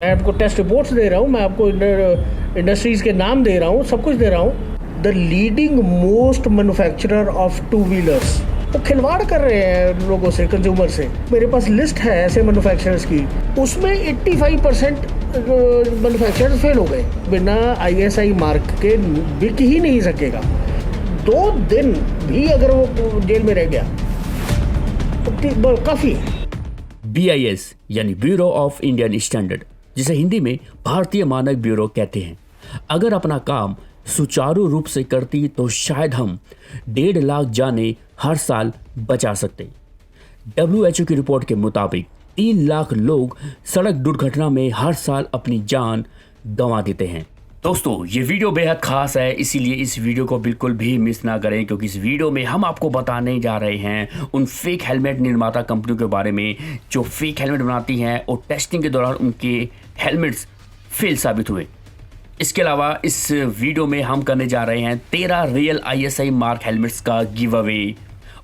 मैं आपको test reports दे रहा हूँ, मैं आपको इंडस्ट्रीज़ के नाम दे रहा हूँ, सब कुछ दे रहा हूँ। The leading most manufacturer of two wheelers, वो खिलवाड़ कर रहे हैं लोगों से, कंज्यूमर से। मेरे पास लिस्ट है ऐसे मैन्युफैक्चरर्स की, उसमें 85% मैन्युफैक्चरर्स फेल हो गए। बिना ISI मार्क के बिक ही नहीं सकेगा। 2 दिन भी अगर वो जेल में रह गया तो काफ़ी है। BIS यानी ब्यूरो ऑफ इंडियन स्टैंडर्ड, जिसे हिंदी में भारतीय मानक ब्यूरो कहते हैं, अगर अपना काम सुचारू रूप से करती तो शायद हम 1.5 लाख जाने हर साल बचा सकते। WHO की रिपोर्ट के मुताबिक 3 लाख लोग सड़क दुर्घटना में हर साल अपनी जान गंवा देते हैं। दोस्तों, ये वीडियो बेहद खास है, इसीलिए इस वीडियो को बिल्कुल भी मिस ना करें, क्योंकि इस वीडियो में हम आपको बताने जा रहे हैं उन फेक हेलमेट निर्माता कंपनियों के बारे में जो फेक हेलमेट बनाती हैं और टेस्टिंग के दौरान उनके हेलमेट्स फेल साबित हुए। इसके अलावा इस वीडियो में हम करने जा रहे हैं 13 रियल ISI मार्क हेलमेट्स का गिव अवे,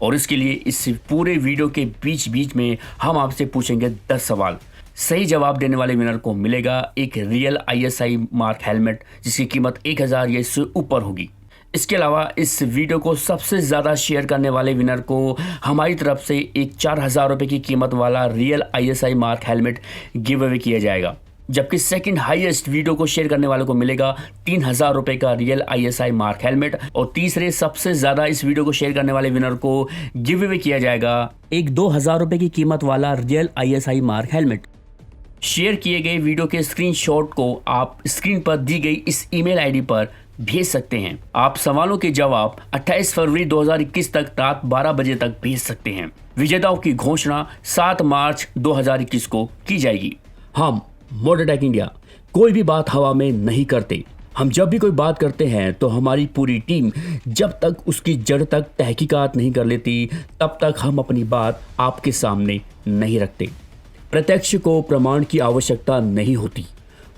और इसके लिए इस पूरे वीडियो के बीच बीच में हम आपसे पूछेंगे 10 सवाल। सही जवाब देने वाले विनर को मिलेगा एक रियल ISI मार्क हेलमेट जिसकी कीमत 1000 या इससे ऊपर होगी। इसके अलावा इस वीडियो को सबसे ज़्यादा शेयर करने वाले विनर को हमारी तरफ से एक 4000 रुपये की कीमत वाला real ISI mark helmet give away किया जाएगा, जबकि सेकंड हाईएस्ट वीडियो को शेयर करने वालों को मिलेगा 3000 रुपये का रियल ISI मार्क हेलमेट, और तीसरे सबसे ज़्यादा इस वीडियो को शेयर करने वाले विनर को गिव अवे किया जाएगा एक 2000 रुपये की कीमत वाला real ISI mark helmet. Share किए गए वीडियो के स्क्रीनशॉट को आप स्क्रीन पर दी गई इस ईमेल आईडी पर भेज सकते हैं। आप सवालों के जवाब 28 फरवरी 2021 तक रात 12 बजे तक भेज सकते हैं। विजेताओं की घोषणा 7 मार्च 2021 को की जाएगी। हम मॉडर्न टेक इंडिया कोई भी बात हवा में नहीं करते। हम जब भी कोई बात करते हैं तो हमारी पूरी टीम जब तक उसकी जड़ तक तहकीकात नहीं कर लेती तब तक हम अपनी बात आपके सामने नहीं रखते। प्रत्यक्ष को प्रमाण की आवश्यकता नहीं होती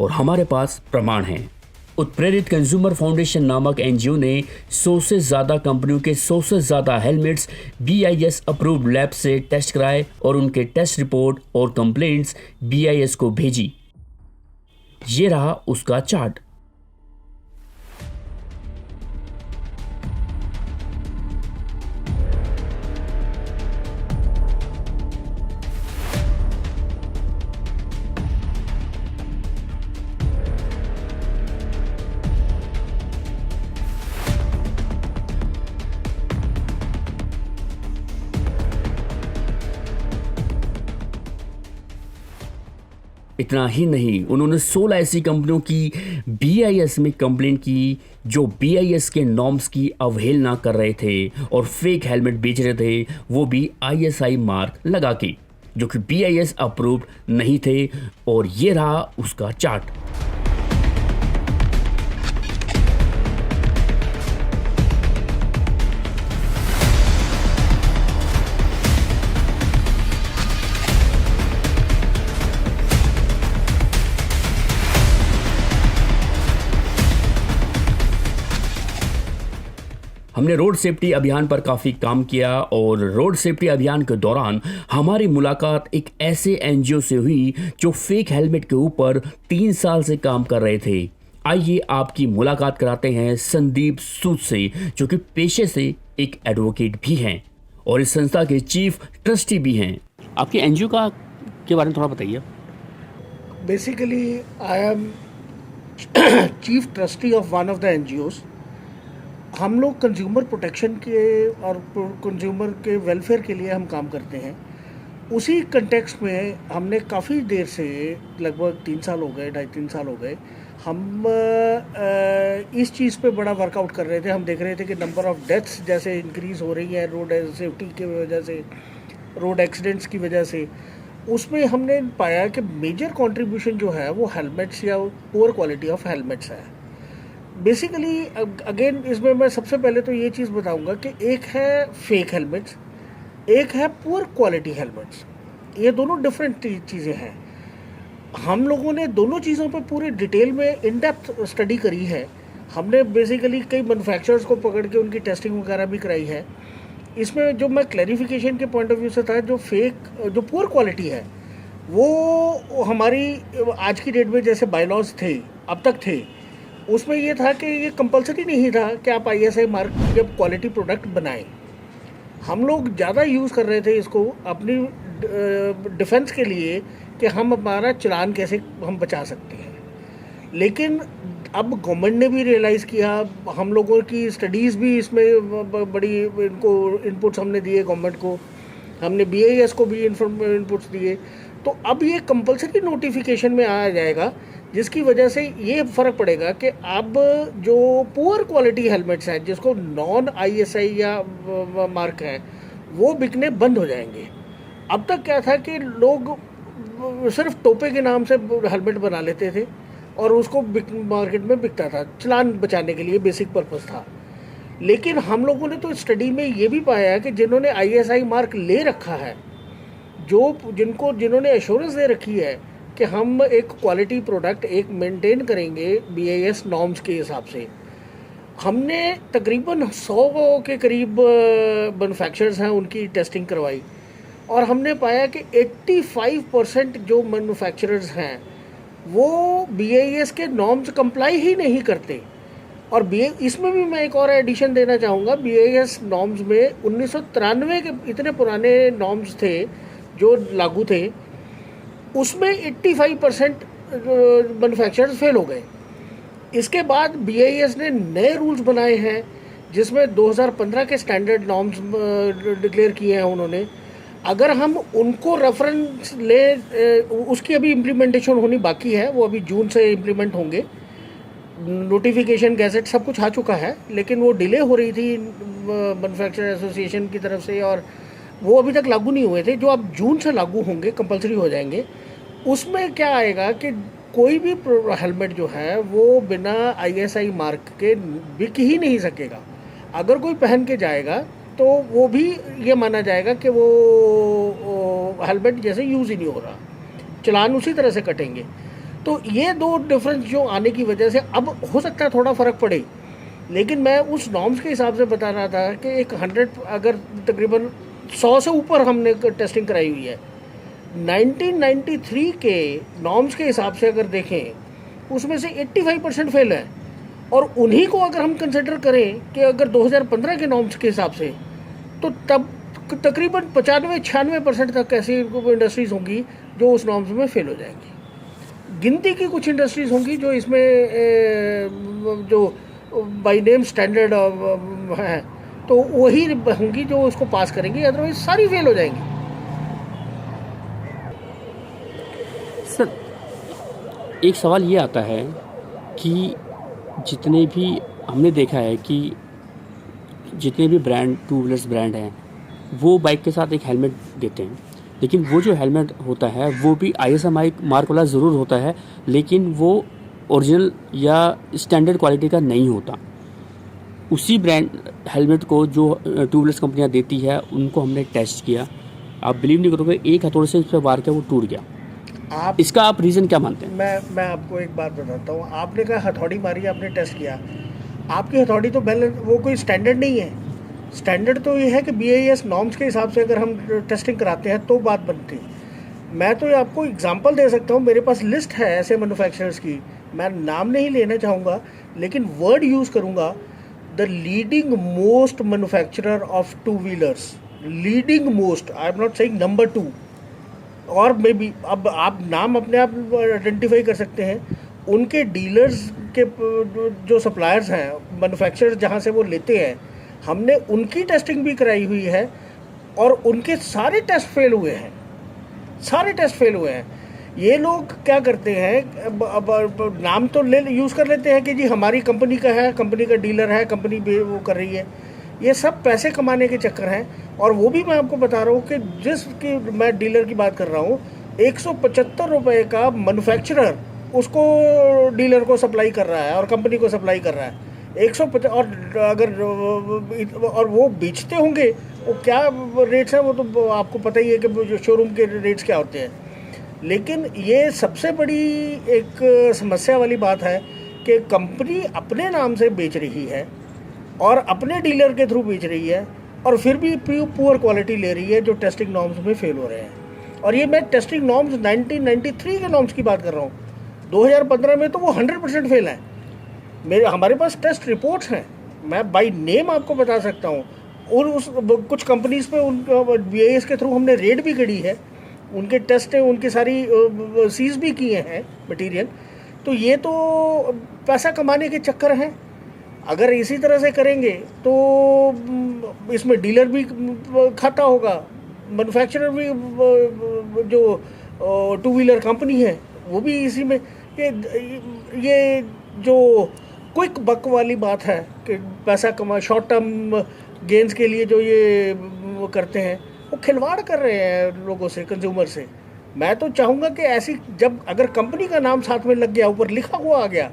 और हमारे पास प्रमाण हैं। उत्प्रेरित कंज्यूमर फाउंडेशन नामक NGO ने 100 से ज़्यादा कंपनियों के 100 से ज़्यादा हेलमेट्स BIS अप्रूव्ड लैब से टेस्ट कराए और उनके टेस्ट रिपोर्ट और कंप्लेंट्स BIS को भेजी। ये रहा उसका चार्ट। इतना ही नहीं, उन्होंने 16 ऐसी कंपनियों की BIS में कंप्लेंट की जो BIS के नॉर्म्स की अवहेलना कर रहे थे और फेक हेलमेट बेच रहे थे, वो भी ISI मार्क लगा के, जो कि BIS अप्रूव्ड नहीं थे। और ये रहा उसका चार्ट। हमने रोड सेफ्टी अभियान पर काफ़ी काम किया और रोड सेफ्टी अभियान के दौरान हमारी मुलाकात एक ऐसे NGO से हुई जो फेक हेलमेट के ऊपर 3 साल से काम कर रहे थे। आइए आपकी मुलाकात कराते हैं संदीप सूद से, जो कि पेशे से एक एडवोकेट भी हैं और इस संस्था के चीफ ट्रस्टी भी हैं। आपकी NGO के बारे में थोड़ा बताइए। Basically I am chief trustee of one of the NGOs। हम लोग कंज्यूमर प्रोटेक्शन के और कंज्यूमर के वेलफेयर के लिए हम काम करते हैं। उसी कंटेक्स्ट में हमने काफ़ी देर से, लगभग 3 साल हो गए, 2.5-3 साल हो गए, हम इस चीज़ पे बड़ा वर्कआउट कर रहे थे। हम देख रहे थे कि नंबर ऑफ़ डेथ्स जैसे इंक्रीज़ हो रही है रोड सेफ्टी की वजह से, रोड एक्सीडेंट्स की वजह से। उसमें हमने पाया कि मेजर कंट्रीब्यूशन जो है वो हेलमेट्स या पुअर क्वालिटी ऑफ हेलमेट्स है। बेसिकली अगेन इसमें मैं सबसे पहले तो ये चीज़ बताऊंगा कि एक है फेक हेलमेट्स, एक है पुअर क्वालिटी हेलमेट्स। ये दोनों डिफरेंट चीज़ें हैं। हम लोगों ने दोनों चीज़ों पर पूरे डिटेल में इन डेप्थ स्टडी करी है। हमने बेसिकली कई मैन्युफैक्चरर्स को पकड़ के उनकी टेस्टिंग वगैरह भी कराई है। इसमें जो मैं क्लैरिफिकेशन के पॉइंट ऑफ व्यू से था, जो पुअर क्वालिटी है वो हमारी आज की डेट में जैसे बायलॉज थे, अब तक थे, उसमें ये था कि ये कंपलसरी नहीं था कि आप ISI मार्क जब क्वालिटी प्रोडक्ट बनाएं। हम लोग ज़्यादा यूज़ कर रहे थे इसको अपनी डिफेंस के लिए कि हम हमारा चालान कैसे हम बचा सकते हैं। लेकिन अब गवर्नमेंट ने भी रियलाइज़ किया, हम लोगों की स्टडीज़ भी इसमें बड़ी इनको इनपुट्स हमने दिए गवर्नमेंट को, हमने BIS को भी इनपुट्स दिए। तो अब ये कंपलसरी नोटिफिकेशन में आ जाएगा, जिसकी वजह से ये फ़र्क पड़ेगा कि अब जो पुअर क्वालिटी हेलमेट्स हैं जिसको नॉन ISI या मार्क है वो बिकने बंद हो जाएंगे। अब तक क्या था कि लोग सिर्फ टोपे के नाम से हेलमेट बना लेते थे और उसको मार्केट में बिकता था, चालान बचाने के लिए बेसिक पर्पस था। लेकिन हम लोगों ने तो स्टडी में ये भी पाया है कि जिन्होंने ISI मार्क ले रखा है, जिन्होंने एश्योरेंस दे रखी है कि हम एक क्वालिटी प्रोडक्ट एक मेंटेन करेंगे BIS नॉर्म्स के हिसाब से, हमने तकरीबन 100 के करीब मैन्युफैक्चरर्स हैं उनकी टेस्टिंग करवाई और हमने पाया कि 85% जो मैन्युफैक्चरर्स हैं वो BIS के नॉर्म्स कंप्लाई ही नहीं करते। और इसमें भी मैं एक और एडिशन देना चाहूँगा, BIS नॉर्म्स में 1993 के इतने पुराने नॉर्म्स थे जो लागू थे, उसमें 85% मैन्युफैक्चरर्स फेल हो गए। इसके बाद BIS ने नए रूल्स बनाए हैं जिसमें 2015 के स्टैंडर्ड नॉर्म्स डिक्लेयर किए हैं उन्होंने। अगर हम उनको रेफरेंस ले, उसकी अभी इम्प्लीमेंटेशन होनी बाकी है, वो अभी जून से इम्प्लीमेंट होंगे। नोटिफिकेशन गैजेट सब कुछ आ चुका है, लेकिन वो डिले हो रही थी मैन्युफैक्चरर एसोसिएशन की तरफ से और वो अभी तक लागू नहीं हुए थे, जो अब जून से लागू होंगे, कंपलसरी हो जाएंगे। उसमें क्या आएगा कि कोई भी हेलमेट जो है वो बिना ISI मार्क के बिक ही नहीं सकेगा। अगर कोई पहन के जाएगा तो वो भी ये माना जाएगा कि वो हेलमेट जैसे यूज़ ही नहीं हो रहा, चालान उसी तरह से कटेंगे। तो ये दो डिफरेंस जो आने की वजह से अब हो सकता है थोड़ा फ़र्क पड़े, लेकिन मैं उस नॉर्म्स के हिसाब से बता रहा था कि एक 100 अगर तकरीबन 100 से ऊपर हमने टेस्टिंग कराई हुई है। 1993 के नॉर्म्स के हिसाब से अगर देखें उसमें से 85% फेल है, और उन्हीं को अगर हम कंसिडर करें कि अगर 2015 के नॉर्म्स के हिसाब से, तो तब तकरीबन 95-96% तक ऐसी इंडस्ट्रीज़ होंगी जो उस नॉर्म्स में फेल हो जाएंगी। गिनती की कुछ इंडस्ट्रीज़ होंगी जो इसमें जो बाई नेम स्टैंडर्ड हैं तो वही होंगी जो उसको पास करेंगी, अदरवाइज सारी फेल हो जाएंगी। सर, एक सवाल ये आता है कि जितने भी हमने देखा है कि जितने भी ब्रांड, टू व्हीलर्स ब्रांड हैं, वो बाइक के साथ एक हेलमेट देते हैं, लेकिन वो जो हेलमेट होता है वो भी ISI मार्क वाला ज़रूर होता है, लेकिन वो ओरिजिनल या स्टैंडर्ड क्वालिटी का नहीं होता। उसी ब्रांड हेलमेट को जो टू व्हीलर्स कंपनियाँ देती है उनको हमने टेस्ट किया, आप बिलीव नहीं करोगे, एक हथौड़े से इस पर वार किया, वो टूट गया। इसका आप रीज़न क्या मानते हैं? मैं आपको एक बात बताता हूँ। आपने कहा हथौड़ी मारी, आपने टेस्ट किया, आपकी हथौड़ी तो वो कोई स्टैंडर्ड नहीं है। स्टैंडर्ड तो ये है कि BIS नॉर्म्स के हिसाब से अगर हम टेस्टिंग कराते हैं तो बात बनती। मैं तो आपको एग्जांपल दे सकता हूँ, मेरे पास लिस्ट है ऐसे मैन्युफैक्चरर्स की, मैं नाम नहीं लेना चाहूँगा लेकिन वर्ड यूज़ करूँगा, the leading most manufacturer of two wheelers, leading most, I am not saying number 2, और मे बी अब आप नाम अपने आप आइडेंटिफाई कर सकते हैं। उनके डीलर्स के जो सप्लायर्स हैं, मैन्युफैक्चरर्स जहाँ से वो लेते हैं, हमने उनकी टेस्टिंग भी कराई हुई है और उनके सारे टेस्ट फेल हुए हैं, सारे टेस्ट फेल हुए हैं। ये लोग क्या करते हैं, अब नाम तो यूज़ कर लेते हैं कि जी हमारी कंपनी का है, कंपनी का डीलर है, कंपनी वो कर रही है। ये सब पैसे कमाने के चक्कर हैं। और वो भी मैं आपको बता रहा हूँ कि जिसकी मैं डीलर की बात कर रहा हूँ, 175 रुपये का मैन्युफैक्चरर उसको डीलर को सप्लाई कर रहा है और कंपनी को सप्लाई कर रहा है 150। और अगर और वो बेचते होंगे वो क्या रेट्स हैं, वो तो आपको पता ही है कि जो शोरूम के रेट्स क्या होते हैं। लेकिन ये सबसे बड़ी एक समस्या वाली बात है कि कंपनी अपने नाम से बेच रही है और अपने डीलर के थ्रू बेच रही है और फिर भी पुअर क्वालिटी ले रही है जो टेस्टिंग नॉर्म्स में फेल हो रहे हैं। और ये मैं टेस्टिंग नॉर्म्स 1993 के नॉर्म्स की बात कर रहा हूँ। 2015 में तो वो 100% फेल है। हमारे पास टेस्ट रिपोर्ट्स हैं, मैं बाय नेम आपको बता सकता हूँ। और उस कुछ कंपनीज़ पे उनका BIS के थ्रू हमने रेड भी करी है, उनके टेस्ट हैं, उनकी सारी सीज भी किए हैं मटेरियल। तो ये तो पैसा कमाने के चक्कर हैं। अगर इसी तरह से करेंगे तो इसमें डीलर भी खाता होगा, मैन्युफैक्चरर भी, जो टू व्हीलर कंपनी है वो भी इसी में। ये जो क्विक बक वाली बात है कि पैसा कमा, शॉर्ट टर्म गेंस के लिए जो ये वो करते हैं, वो खिलवाड़ कर रहे हैं लोगों से, कंज्यूमर से। मैं तो चाहूँगा कि ऐसी, जब अगर कंपनी का नाम साथ में लग गया, ऊपर लिखा हुआ आ गया,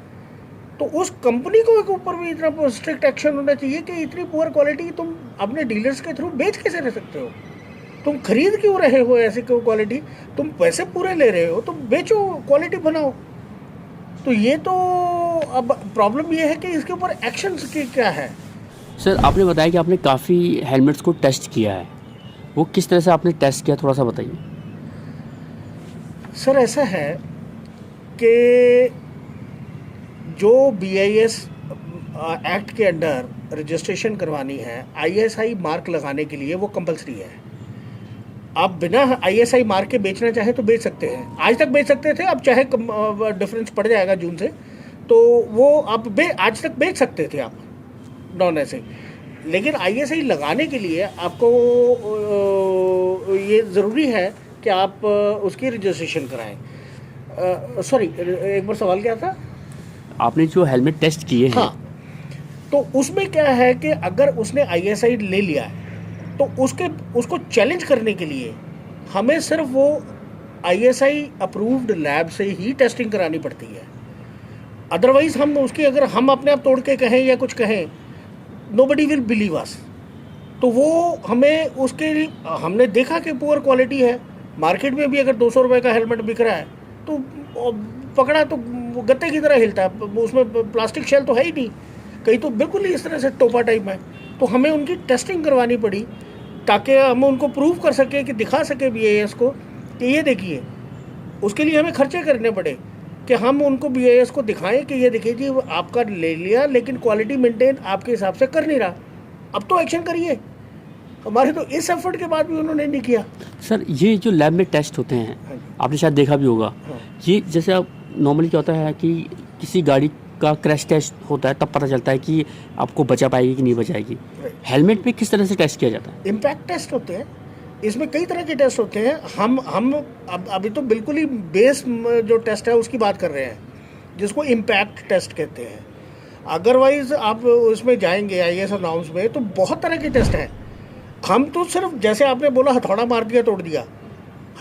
तो उस कंपनी को के ऊपर भी इतना स्ट्रिक्ट एक्शन होना चाहिए कि इतनी पुअर क्वालिटी तुम अपने डीलर्स के थ्रू बेच कैसे रह सकते हो? तुम खरीद क्यों रहे हो ऐसी क्वालिटी? तुम पैसे पूरे ले रहे हो तो बेचो, क्वालिटी बनाओ। तो ये तो अब प्रॉब्लम ये है कि इसके ऊपर एक्शन क्या है। सर, आपने बताया कि आपने काफ़ी हेलमेट्स को टेस्ट किया है, वो किस तरह से आपने टेस्ट किया, थोड़ा सा बताइए। सर ऐसा है कि जो BIS एक्ट के अंडर रजिस्ट्रेशन करवानी है, ISI मार्क लगाने के लिए वो कंपलसरी है। आप बिना ISI मार्क के बेचना चाहें तो बेच सकते हैं, आज तक बेच सकते थे, अब चाहे डिफरेंस पड़ जाएगा जून से, तो वो आप आज तक बेच सकते थे आप नॉन ऐसे। लेकिन ISI लगाने के लिए आपको ये ज़रूरी है कि आप उसकी रजिस्ट्रेशन कराएं। सॉरी, एक बार सवाल क्या था? आपने जो हेलमेट टेस्ट किए हैं, हाँ, तो उसमें क्या है कि अगर उसने ISI ले लिया है तो उसको चैलेंज करने के लिए हमें सिर्फ वो ISI अप्रूव्ड लैब से ही टेस्टिंग करानी पड़ती है। अदरवाइज हम उसकी, अगर हम अपने आप तोड़ के कहें या कुछ कहें, नोबडी विल बिलीव अस। तो वो हमें उसके, हमने देखा कि पुअर क्वालिटी है, मार्केट में भी अगर 200 रुपये का हेलमेट बिक रहा है तो पकड़ा तो गत्ते की तरह हिलता है, उसमें प्लास्टिक शेल तो है ही नहीं, कहीं तो बिल्कुल ही इस तरह से टोपा टाइप में। तो हमें उनकी टेस्टिंग करवानी पड़ी ताकि हम उनको प्रूव कर सके, कि दिखा सके BIS को कि ये देखिए। उसके लिए हमें खर्चे करने पड़े कि हम उनको BIS को दिखाएं कि ये देखिए जी, आपका ले लिया लेकिन क्वालिटी मेंटेन आपके हिसाब से कर नहीं रहा, अब तो एक्शन करिए। हमारे तो इस एफर्ट के बाद भी उन्होंने नहीं किया। सर, ये जो लैब में टेस्ट होते हैं, आपने शायद देखा भी होगा, ये जैसे अब नॉर्मली क्या होता है कि किसी गाड़ी का क्रैश टेस्ट होता है, तब पता चलता है कि आपको बचा पाएगी कि नहीं बचाएगी। हेलमेट पे किस तरह से टेस्ट किया जाता है? इम्पैक्ट टेस्ट होते हैं, इसमें कई तरह के टेस्ट होते हैं। हम अभी तो बिल्कुल ही बेस जो टेस्ट है उसकी बात कर रहे हैं, जिसको इम्पैक्ट टेस्ट कहते हैं। अदरवाइज आप उसमें जाएंगे ISI नॉर्म्स में तो बहुत तरह के टेस्ट हैं। हम तो सिर्फ, जैसे आपने बोला, हथौड़ा मार दिया तोड़ दिया,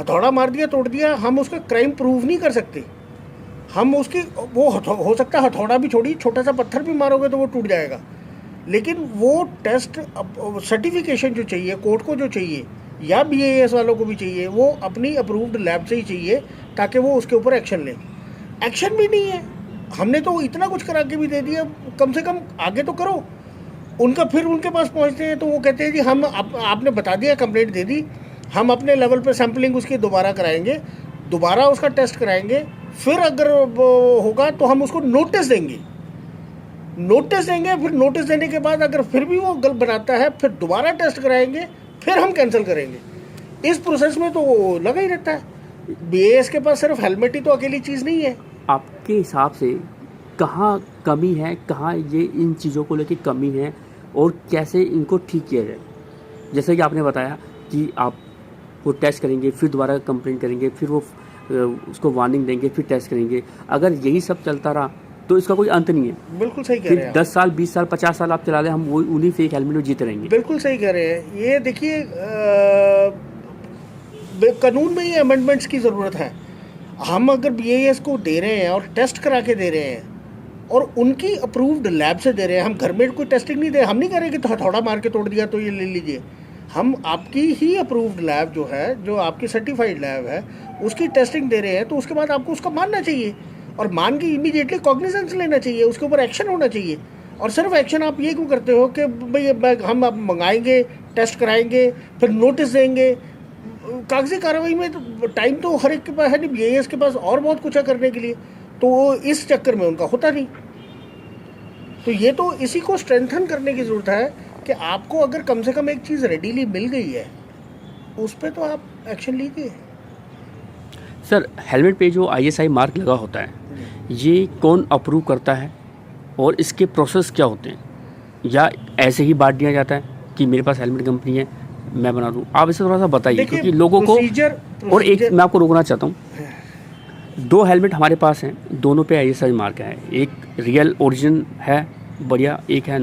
हथौड़ा मार दिया तोड़ दिया, हम उसका क्राइम प्रूव नहीं कर सकते। हम उसकी, वो हो सकता है हथौड़ा भी छोड़ी, छोटा सा पत्थर भी मारोगे तो वो टूट जाएगा। लेकिन वो टेस्ट सर्टिफिकेशन जो चाहिए कोर्ट को, जो चाहिए या BIS वालों को भी चाहिए, वो अपनी अप्रूव्ड लैब से ही चाहिए, ताकि वो उसके ऊपर एक्शन लें। एक्शन भी नहीं है, हमने तो इतना कुछ करा के भी दे दिया, कम से कम आगे तो करो। उनका फिर उनके पास पहुंचते हैं तो वो कहते हैं जी हम आपने बता दिया, कंप्लेंट दे दी, हम अपने लेवल पे सैम्पलिंग उसकी दोबारा कराएंगे, दोबारा उसका टेस्ट कराएंगे, फिर अगर वो होगा तो हम उसको नोटिस देंगे। फिर नोटिस देने के बाद अगर फिर भी वो गलत बनाता है, फिर दोबारा टेस्ट कराएंगे, फिर हम कैंसिल करेंगे। इस प्रोसेस में तो वो लगा ही रहता है। BIS के पास सिर्फ हेलमेट ही तो अकेली चीज़ नहीं है। आपके हिसाब से कहाँ कमी है, कहाँ ये इन चीज़ों को लेकर कमी है और कैसे इनको ठीक किया जाए? जैसे कि आपने बताया कि आप वो टेस्ट करेंगे, फिर दोबारा कंप्लेंट करेंगे, फिर वो उसको वार्निंग देंगे, फिर टेस्ट करेंगे। अगर यही सब चलता रहा तो इसका कोई अंत नहीं है। बिल्कुल सही कह रहे हैं। 10 साल, 20 साल, 50 साल आप चला लें, हम वो उन्हीं फेक हेलमेट में जीते रहेंगे। बिल्कुल सही कह रहे हैं। ये देखिए, कानून में ये अमेंडमेंट्स की ज़रूरत है। हम अगर BIS को दे रहे हैं और टेस्ट करा के दे रहे हैं और उनकी अप्रूव्ड लैब से दे रहे हैं, हम घर में कोई टेस्टिंग नहीं दे, हम नहीं कह रहे कि हथौड़ा मार के तोड़ दिया तो ये ले लीजिए। हम आपकी ही अप्रूव्ड लैब जो है, जो आपकी सर्टिफाइड लैब है, उसकी टेस्टिंग दे रहे हैं, तो उसके बाद आपको उसका मानना चाहिए और मान के इमीडिएटली कॉग्निजेंस लेना चाहिए, उसके ऊपर एक्शन होना चाहिए। और सिर्फ एक्शन आप ये क्यों करते हो कि भाई हम अब मंगाएंगे, टेस्ट कराएंगे, फिर नोटिस देंगे, कागजी कार्रवाई में तो टाइम तो हर एक के पास है नहीं, बीआईएस के पास और बहुत कुछ है करने के लिए, तो वो इस चक्कर में उनका होता नहीं। तो ये तो इसी को स्ट्रेंथन करने की ज़रूरत है कि आपको अगर कम से कम एक चीज़ रेडीली मिल गई है उस पर तो आप एक्शन लीजिए। सर, हेलमेट पे जो आईएसआई मार्क लगा होता है, ये कौन अप्रूव करता है और इसके प्रोसेस क्या होते हैं, या ऐसे ही बांट दिया जाता है कि मेरे पास हेलमेट कंपनी है मैं बना दूं? आप इसे थोड़ा सा बताइए, क्योंकि लोगों को और एक मैं आपको रोकना चाहता हूँ, 2 हेलमेट हमारे पास हैं, दोनों पे आईएसआई मार्क है, एक रियल ओरिजिन है बढ़िया, एक है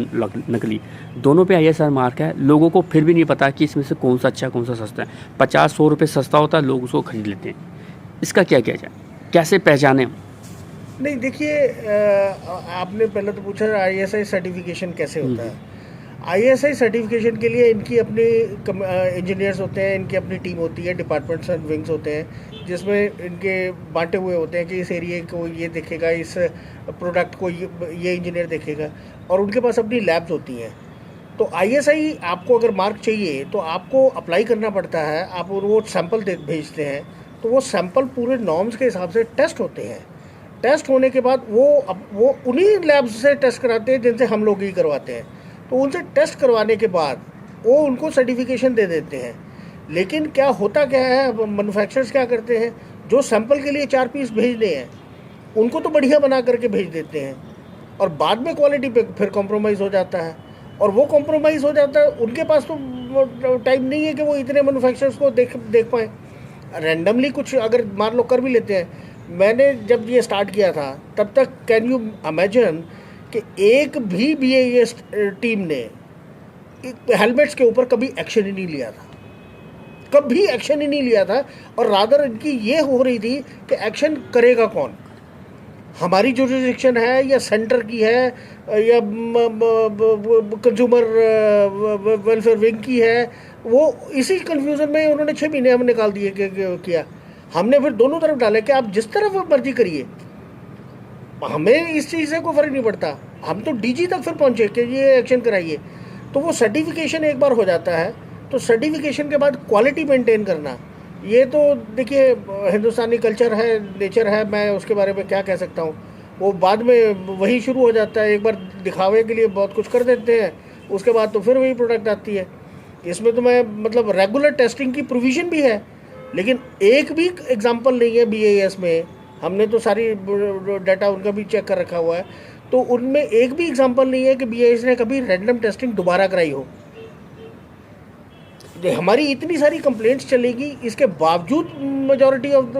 नकली, दोनों पे आईएसआई मार्क है। लोगों को फिर भी नहीं पता कि इसमें से कौन सा अच्छा कौन सा सस्ता है। 50-100 रुपये सस्ता होता है, लोग उसको खरीद लेते हैं। इसका क्या किया जाए, कैसे पहचाने? नहीं देखिए, आपने पहले तो पूछा आईएसआई सर्टिफिकेशन कैसे होता है। आईएसआई सर्टिफिकेशन के लिए इनकी अपनी इंजीनियर्स होते हैं, इनकी अपनी टीम होती है, डिपार्टमेंट्स एंड विंग्स होते हैं, जिसमें इनके बांटे हुए होते हैं कि इस एरिया को ये देखेगा, इस प्रोडक्ट को ये इंजीनियर देखेगा, और उनके पास अपनी लैब्स होती हैं। तो आईएसआई आपको अगर मार्क चाहिए तो आपको अप्लाई करना पड़ता है, आप वो सैंपल भेजते हैं, तो वो सैंपल पूरे नॉर्म्स के हिसाब से टेस्ट होते हैं। टेस्ट होने के बाद वो उन्हीं लैब्स से टेस्ट कराते हैं जिनसे हम लोग ही करवाते हैं। तो उनसे टेस्ट करवाने के बाद वो उनको सर्टिफिकेशन दे देते हैं। लेकिन क्या होता क्या है, मैन्युफैक्चरर्स क्या करते हैं, जो सैंपल के लिए 4 पीस भेजने हैं उनको तो बढ़िया बना करके भेज देते हैं, और बाद में क्वालिटी पे फिर कॉम्प्रोमाइज़ हो जाता है। और वो कॉम्प्रोमाइज़ हो जाता है, उनके पास तो टाइम नहीं है कि वो इतने मैन्युफैक्चरर्स को देख पाएँ। रैंडमली कुछ अगर मान लो कर भी लेते हैं। मैंने जब ये स्टार्ट किया था तब तक कैन यू इमेजिन कि एक भी बीआईएस टीम ने हेलमेट्स के ऊपर कभी एक्शन ही नहीं लिया था, कभी एक्शन ही नहीं लिया था। और रादर इनकी ये हो रही थी कि एक्शन करेगा कौन, हमारी जुरिडिक्शन है या सेंटर की है या कंज्यूमर वेलफेयर विंग की है। वो इसी कंफ्यूजन में उन्होंने 6 महीने हमें निकाल दिए किया। हमने फिर दोनों तरफ डाले कि आप जिस तरफ मर्जी करिए, हमें इस चीज़ से कोई फ़र्क नहीं पड़ता। हम तो डीजी तक फिर पहुँचे कि ये एक्शन कराइए। तो वो सर्टिफिकेशन एक बार हो जाता है, तो सर्टिफिकेशन के बाद क्वालिटी मेंटेन करना, ये तो देखिए हिंदुस्तानी कल्चर है, नेचर है, मैं उसके बारे में क्या कह सकता हूँ। वो बाद में वही शुरू हो जाता है, एक बार दिखावे के लिए बहुत कुछ कर देते हैं, उसके बाद तो फिर वही प्रोडक्ट आती है। इसमें तो मैं मतलब रेगुलर टेस्टिंग की प्रोविज़न भी है, लेकिन एक भी एग्जांपल नहीं है बीआईएस में। हमने तो सारी डाटा उनका भी चेक कर रखा हुआ है, तो उनमें एक भी एग्जांपल नहीं है कि बीआईएस ने कभी रैंडम टेस्टिंग दोबारा कराई हो। हमारी इतनी सारी कंप्लेंट्स चलेगी, इसके बावजूद मेजॉरिटी ऑफ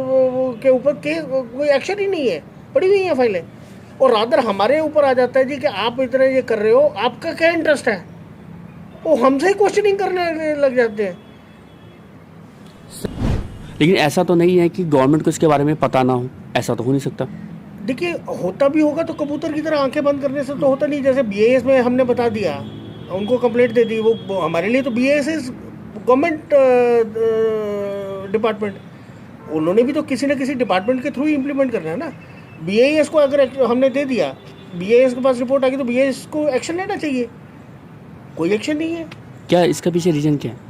के ऊपर कोई एक्शन ही नहीं है, पड़ी हुई हैं फाइलें। और रादर हमारे ऊपर आ जाता है जी कि आप इतना ये कर रहे हो, आपका क्या इंटरेस्ट है, वो हमसे ही क्वेश्चनिंग करने लग जाते हैं। लेकिन ऐसा तो नहीं है कि गवर्नमेंट को इसके बारे में पता ना हो, ऐसा तो हो नहीं सकता। देखिए होता भी होगा तो कबूतर की तरह आंखें बंद करने से तो होता नहीं। जैसे बीएएस में हमने बता दिया, उनको कंप्लेंट दे दी, वो हमारे लिए तो बीएएस इज गवर्नमेंट डिपार्टमेंट, उन्होंने भी तो किसी न किसी डिपार्टमेंट के थ्रू ही इम्प्लीमेंट करना है ना। बीएएस को अगर हमने दे दिया, बीएएस के पास रिपोर्ट आ गई, तो बीएएस को एक्शन लेना चाहिए, कोई एक्शन नहीं है। क्या इसका पीछे रीज़न क्या है?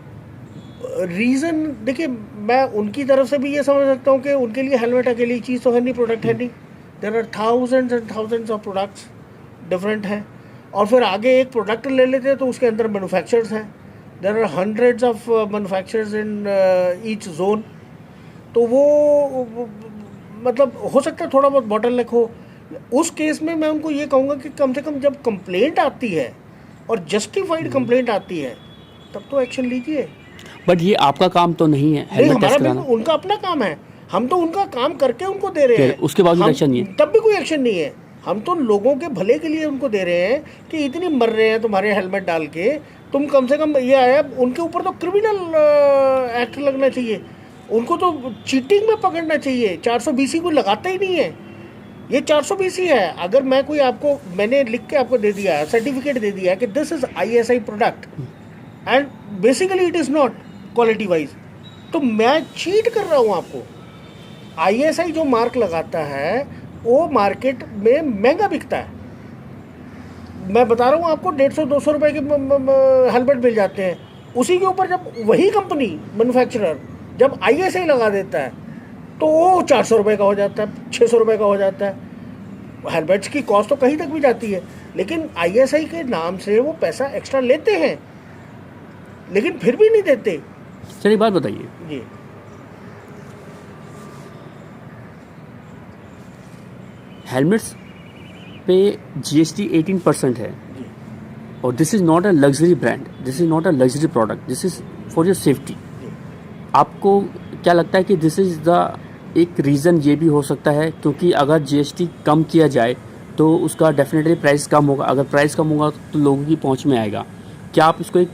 रीज़न देखिए, मैं उनकी तरफ से भी ये समझ सकता हूँ कि उनके लिए हेलमेट अकेली चीज़ तो है नहीं, प्रोडक्ट है नहीं। There are thousands and thousands of products different हैं, और फिर आगे एक प्रोडक्ट ले लेते हैं तो उसके अंदर मैन्युफैक्चरर्स हैं। There are hundreds of manufacturers in each zone. तो वो मतलब हो सकता है थोड़ा बहुत बॉटलनेक हो। उस केस में मैं उनको ये कहूँगा कि कम से कम जब कंप्लेंट आती है और जस्टिफाइड कंप्लेंट आती है तब तो एक्शन लीजिए। बट ये आपका काम तो नहीं है, हेलमेट टेस्ट कराना। उनका अपना काम है, हम तो उनका काम करके उनको दे रहे हैं, उसके बाद एक्शन नहीं है, तब भी कोई एक्शन नहीं है। हम तो लोगों के भले के लिए उनको दे रहे हैं कि इतनी मर रहे हैं तुम्हारे हेलमेट डाल के, तुम कम से कम ये आया। उनके ऊपर तो क्रिमिनल एक्ट लगना चाहिए, उनको तो चीटिंग में पकड़ना चाहिए। 420 को लगाता ही नहीं है, ये 420 है। अगर मैं कोई आपको, मैंने लिख के आपको दे दिया, सर्टिफिकेट दे दिया कि this is ISI product and basically it is not quality wise, तो मैं चीट कर रहा हूँ आपको। ISI जो मार्क लगाता है वो मार्केट में महंगा बिकता है। मैं बता रहा हूँ आपको, 150-200 रुपए के हेलमेट मिल जाते हैं। उसी के ऊपर जब वही कंपनी मैन्युफैक्चरर जब ISI लगा देता है तो वो 400 रुपये का हो जाता है, 600 रुपये का हो जाता है। हेलमेट्स की कॉस्ट तो कहीं तक भी जाती है, लेकिन ISI के नाम से वो पैसा एक्स्ट्रा लेते हैं, लेकिन फिर भी नहीं देते। सर एक बात बताइए, जी हेलमेट्स पे GST 18% है, जी और this is not a luxury brand, this is not a luxury product, this is for your safety. जी। आपको क्या लगता है कि दिस इज़ द एक रीज़न ये भी हो सकता है क्योंकि अगर GST कम किया जाए तो उसका डेफिनेटली प्राइस कम होगा, अगर प्राइस कम होगा तो लोगों की पहुंच में आएगा। क्या आप इसको एक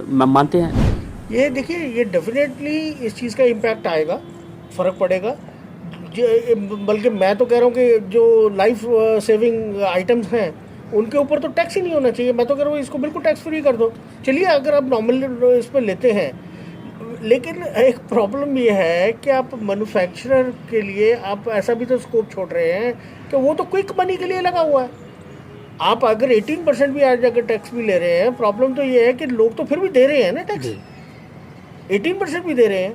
मानते हैं? ये देखिए, ये डेफिनेटली इस चीज़ का इम्पैक्ट आएगा, फ़र्क पड़ेगा। बल्कि मैं तो कह रहा हूँ कि जो लाइफ सेविंग आइटम्स हैं उनके ऊपर तो टैक्स ही नहीं होना चाहिए। मैं तो कह रहा हूँ इसको बिल्कुल टैक्स फ्री कर दो। चलिए अगर आप नॉर्मल इस पर लेते हैं, लेकिन एक प्रॉब्लम ये है कि आप मैन्युफैक्चरर के लिए आप ऐसा भी तो स्कोप छोड़ रहे हैं कि वो तो क्विक मनी के लिए लगा हुआ है। आप अगर 18% भी आज जाकर टैक्स भी ले रहे हैं, प्रॉब्लम तो ये है कि लोग तो फिर भी दे रहे हैं ना टैक्स, 18% भी दे रहे हैं,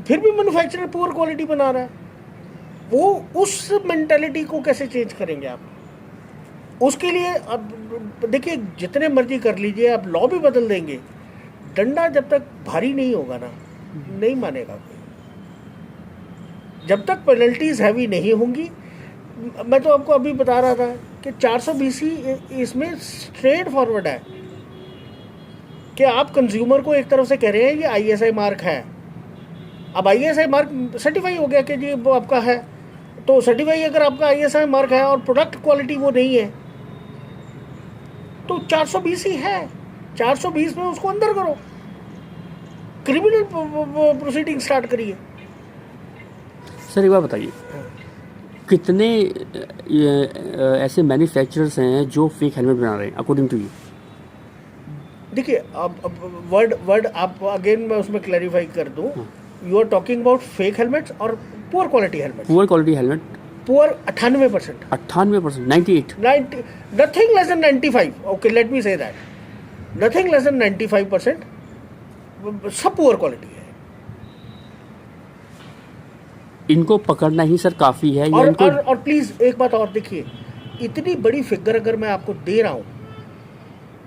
फिर भी मैन्युफैक्चरर पुअर क्वालिटी बना रहा है। वो उस मेंटालिटी को कैसे चेंज करेंगे आप? उसके लिए अब देखिए, जितने मर्जी कर लीजिए, आप लॉ भी बदल देंगे, डंडा जब तक भारी नहीं होगा ना, नहीं मानेगा कोई। जब तक पेनल्टीज हैवी नहीं होंगी, मैं तो आपको अभी बता रहा था कि 420 इसमें स्ट्रेट फॉरवर्ड है कि आप कंज्यूमर को एक तरफ से कह रहे हैं ये ISI मार्क है। अब ISI मार्क सर्टिफाई हो गया कि जी वो आपका है, तो सर्टिफाई अगर आपका ISI मार्क है और प्रोडक्ट क्वालिटी वो नहीं है तो 420 ही है। 420 में उसको अंदर करो, क्रिमिनल प्रोसीडिंग स्टार्ट करिए। सर एक बात बताइए, कितने ऐसे मैन्युफैक्चरर्स हैं जो फेक हेलमेट बना रहे हैं अकॉर्डिंग टू यू? देखिए, अब वर्ड आप अगेन मैं उसमें क्लैरिफाई कर दूं। You are talking about fake helmets और poor quality helmet. Poor quality helmet poor 98%, 98%, 98, nothing less than 95. Okay, let me say that. Nothing less than 95% सब पुअर क्वालिटी है। इनको पकड़ना ही सर काफ़ी है या इनको? और प्लीज़ एक बात और देखिए, इतनी बड़ी फिगर अगर मैं आपको दे रहा हूँ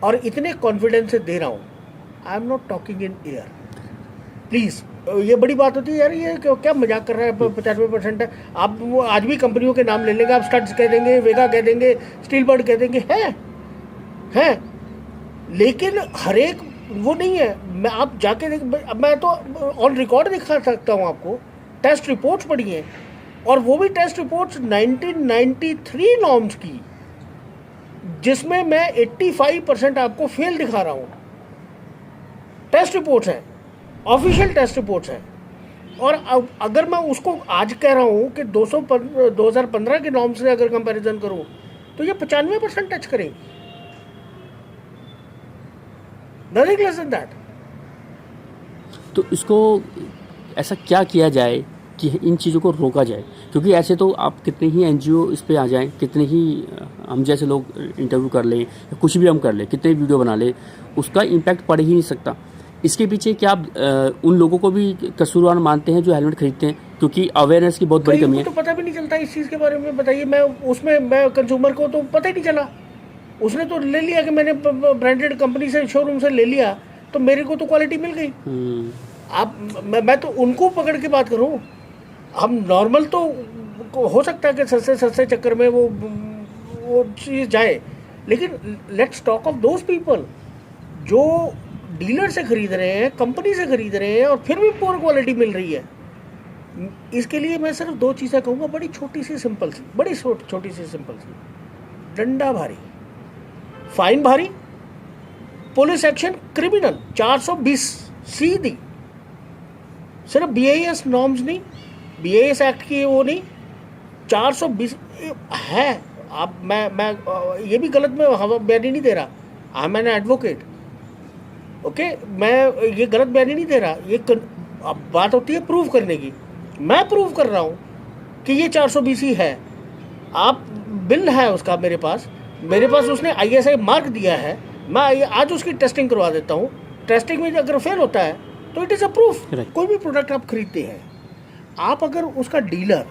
और इतने कॉन्फिडेंस से दे रहा हूँ, I am not talking in air. Please, ये बड़ी बात होती है यार, ये क्या मजाक कर रहा है, 95% है। आप वो आज भी कंपनियों के नाम ले लेंगे, आप स्टड्स कह देंगे, वेगा कह देंगे, स्टील बर्ड कह देंगे, हैं, लेकिन हर एक वो नहीं है। मैं आप जाके देख, मैं तो ऑन रिकॉर्ड दिखा सकता हूँ आपको, टेस्ट रिपोर्ट्स पढ़ी हैं, और वो भी टेस्ट रिपोर्ट्स 1993 नॉर्म्स की, जिसमें मैं 85% आपको फेल दिखा रहा हूँ। टेस्ट रिपोर्ट्स हैं, ऑफिशियल टेस्ट रिपोर्ट्स हैं। और अगर मैं उसको आज कह रहा हूँ कि 2015 के नॉर्म से अगर कंपैरिजन करूँ तो ये 95% टच करेंगे, नथिंग लेस देन दैट। तो इसको ऐसा क्या किया जाए कि इन चीज़ों को रोका जाए? क्योंकि ऐसे तो आप कितने ही NGO इस पे आ जाएं, कितने ही हम जैसे लोग इंटरव्यू कर लें, कुछ भी हम कर लें, कितने वीडियो बना लें, उसका इम्पैक्ट पड़ ही नहीं सकता। इसके पीछे क्या आप उन लोगों को भी कसूरवार मानते हैं जो हेलमेट खरीदते हैं? क्योंकि अवेयरनेस की बहुत बड़ी कमी है। तो पता भी नहीं चलता इस चीज़ के बारे में। बताइए, मैं कंज्यूमर को तो पता ही नहीं चला। उसने तो ले लिया कि मैंने ब्रांडेड कंपनी से, शोरूम से ले लिया, तो मेरे को तो क्वालिटी मिल गई। मैं तो उनको पकड़ के बात करूं। हम नॉर्मल तो हो सकता है कि सस्ते चक्कर में वो चीज़ जाए, लेकिन let's talk of those people जो डीलर से खरीद रहे हैं, कंपनी से खरीद रहे हैं, और फिर भी पुअर क्वालिटी मिल रही है। इसके लिए मैं सिर्फ 2 चीज़ें कहूँगा, बड़ी छोटी सी सिंपल सी। डंडा भारी, फाइन भारी, पुलिस एक्शन क्रिमिनल, 420 सीधी। सिर्फ BIS नॉर्म्स नहीं, BIS एक्ट की वो नहीं, 420 है। आप मैं ये भी गलत में बयानी नहीं दे रहा, I am an advocate, okay, मैं ये गलत बयानी नहीं दे रहा। ये अब बात होती है प्रूव करने की। मैं प्रूव कर रहा हूँ कि ये 420 ही है। आप बिल है उसका मेरे पास उसने ISI मार्क दिया है। मैं आज उसकी टेस्टिंग करवा देता हूँ। टेस्टिंग में अगर फेल होता है तो it is a proof. Correct. कोई भी प्रोडक्ट आप खरीदते हैं, आप अगर उसका डीलर,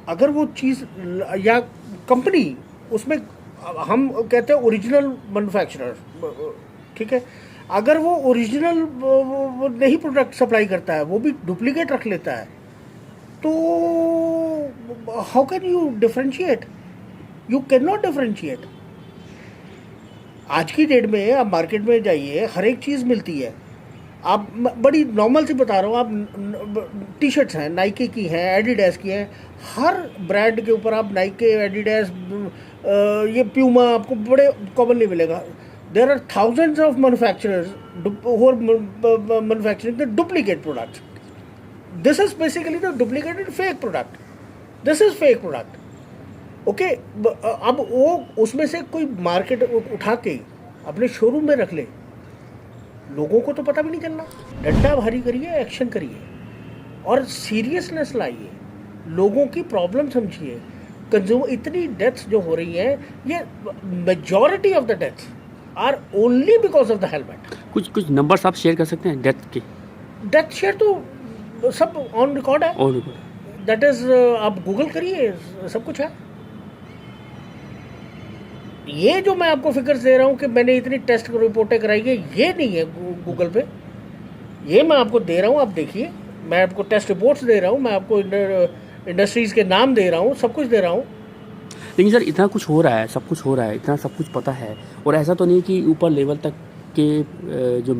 अगर वो चीज़ या कंपनी उसमें, हम कहते हैं ओरिजिनल मैन्युफैक्चरर, ठीक है, अगर वो ओरिजिनल वो नहीं प्रोडक्ट सप्लाई करता है, वो भी डुप्लीकेट रख लेता है, तो how can you differentiate? You can not differentiate. आज की डेट में आप मार्केट में जाइए, हर एक चीज़ मिलती है। आप बड़ी नॉर्मल सी बता रहा हूँ, आप टी शर्ट्स हैं, नाइकी की हैं, एडिडास की हैं, हर ब्रांड के ऊपर आप नाइकी, एडिडास, ये प्यूमा आपको बड़े कॉमनली मिलेगा। There are thousands of manufacturers who are manufacturing the duplicate products. This is basically the duplicated fake product. This is fake product. Okay, अब वो उसमें से कोई मार्केट उठा के अपने शोरूम में रख ले, लोगों को तो पता भी नहीं चलना। डंडा भारी करिए, एक्शन करिए और सीरियसनेस लाइए, लोगों की प्रॉब्लम समझिए। कंज्यूमर, इतनी डेथ्स जो हो रही हैं, ये majority of the deaths are only because of the helmet. कुछ नंबर्स आप शेयर कर सकते हैं डेथ के? डेथ शेयर तो सब ऑन रिकॉर्ड है, और दैट इज, आप गूगल करिए, सब कुछ है। ये जो मैं आपको फिगर्स दे रहा हूँ कि मैंने इतनी टेस्ट रिपोर्टें कराई है, ये नहीं है गूगल पे, ये मैं आपको दे रहा हूँ, आप देखिए। मैं आपको टेस्ट रिपोर्ट्स दे रहा हूँ, मैं आपको इंडस्ट्रीज़ के नाम दे रहा हूँ, सब कुछ दे रहा हूँ। लेकिन सर इतना कुछ हो रहा है, सब कुछ हो रहा है, इतना सब कुछ पता है, और ऐसा तो नहीं कि ऊपर लेवल तक के जो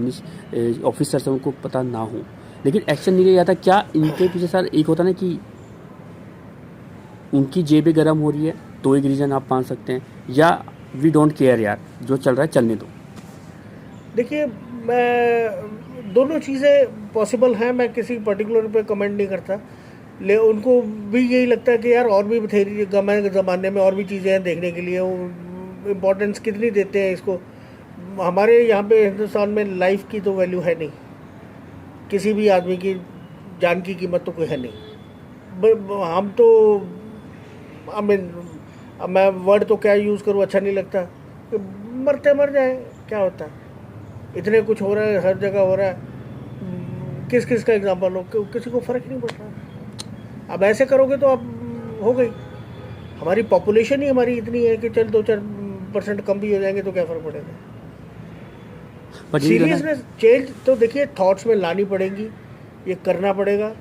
ऑफिसर्स हैं उनको पता ना हो, लेकिन एक्शन नहीं लिया जाता। क्या इनके पीछे सर एक होता ना कि उनकी जेबें गर्म हो रही है, तो एक रीज़न आप मान सकते हैं, या वी डोंट केयर यार, जो चल रहा है चलने दो? देखिए, मैं दोनों चीज़ें पॉसिबल हैं, मैं किसी पर्टिकुलर पे कमेंट नहीं करता। ले उनको भी यही लगता है कि यार और भी बथेरी ज़माने में और भी चीज़ें हैं देखने के लिए, वो इम्पोर्टेंस कितनी देते हैं इसको। हमारे यहाँ पे हिंदुस्तान में लाइफ की तो वैल्यू है नहीं, किसी भी आदमी की जान की कीमत तो कोई है नहीं। हम तो, आई मीन, अब मैं वर्ड तो क्या यूज़ करूँ, अच्छा नहीं लगता, कि मरते मर जाए, क्या होता है, इतने कुछ हो रहा है, हर जगह हो रहा है, किस किस का एग्जाम्पल हो, किसी को फ़र्क नहीं पड़ रहा। अब ऐसे करोगे तो अब हो गई, हमारी पॉपुलेशन ही हमारी इतनी है कि चल 2-4% कम भी हो जाएंगे तो क्या फ़र्क पड़ेगा। सीरियसनेस चेंज तो देखिए थॉट्स में लानी पड़ेगी, ये करना पड़ेगा।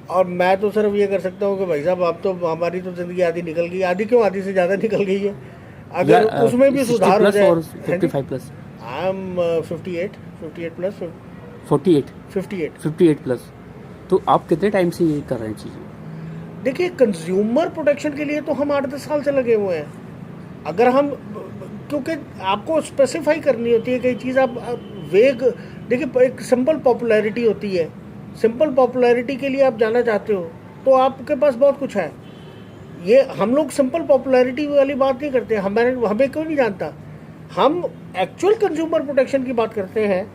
और मैं तो सिर्फ ये कर सकता हूँ कि भाई साहब, आप तो, हमारी तो ज़िंदगी आधी निकल गई, आधी क्यों, आधी से ज़्यादा निकल गई है। अगर उसमें भी सुधार हो जाए। 55+, आई एम 58 प्लस 58 प्लस। तो आप कितने टाइम से ये कर रहे हैं चीज़ें? देखिए, कंज्यूमर प्रोटेक्शन के लिए तो हम 8-10 साल से लगे हुए हैं। अगर हम, क्योंकि आपको स्पेसिफाई करनी होती है कई चीज़, आप वेग, देखिए एक सिंपल पॉपुलैरिटी होती है, सिंपल पॉपुलैरिटी के लिए आप जाना चाहते हो तो आपके पास बहुत कुछ है। ये हम लोग सिंपल पॉपुलैरिटी वाली बात नहीं करते, हमें क्यों नहीं जानता, हम एक्चुअल कंज्यूमर प्रोटेक्शन की बात करते हैं